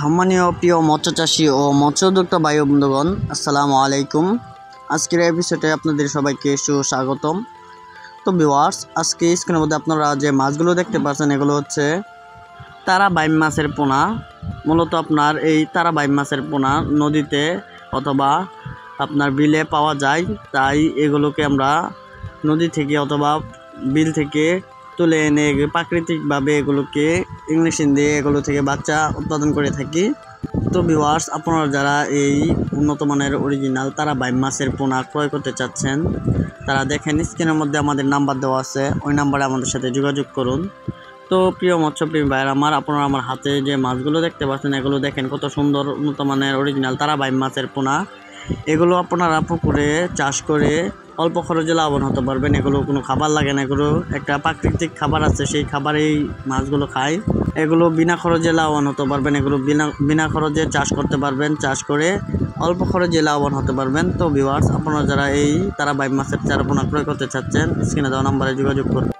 সম্মানীয় প্রিয় মৎস্য চাষী ও মৎস্য উদ্যোক্তা ভাই বন্ধুগণ, আসসালামু আলাইকুম। আজকের এপিসোডে আপনাদের সবাইকে সুস্বাগতম। তো ভিউয়ার্স, আজকে স্ক্রিনের মধ্যে আপনারা যে মাছগুলো দেখতে পাচ্ছেন এগুলো হচ্ছে তারা বাইম মাছের পোনা। মূলত আপনার এই তারা বাইম মাছের পোনা নদীতে অথবা আপনার বিলে পাওয়া যায়, তাই এগুলোকে আমরা নদী থেকে অথবা বিল থেকে তুলে এনে প্রাকৃতিকভাবে এগুলোকে ইঞ্জেকশন দিয়ে এগুলো থেকে বাচ্চা উৎপাদন করে থাকি। তো ভিউয়ার্স, আপনারা যারা এই উন্নত মানের অরিজিনাল তারা বাইম মাছের পোনা ক্রয় করতে চাচ্ছেন, তারা দেখেন স্ক্রিনের মধ্যে আমাদের নাম্বার দেওয়া আছে, ওই নাম্বারে আমাদের সাথে যোগাযোগ করুন। তো প্রিয় মৎস্যপ্রেমী ভাইয়ের আপনারা আমার হাতে যে মাছগুলো দেখতে পাচ্ছেন এগুলো দেখেন কত সুন্দর উন্নত মানের অরিজিনাল তারা বাইম মাছের পোনা। এগুলো আপনারা পুকুরে চাষ করে অল্প খরচে লাভবান হতে পারবেন। এগুলো কোনো খাবার লাগে না, এগুলো একটা প্রাকৃতিক খাবার আছে, সেই খাবারেই মাছগুলো খায়। এগুলো বিনা খরচে লাভবান হতে পারবেন, এগুলো বিনা খরচে চাষ করতে পারবেন, চাষ করে অল্প খরচে লাভবান হতে পারবেন। তো ভিউয়ার্স, আপনারা যারা এই তারা বাইম মাছের চারা পোনা ক্রয় করতে চাচ্ছেন, স্ক্রিনে দেওয়া নাম্বারে যোগাযোগ করুন।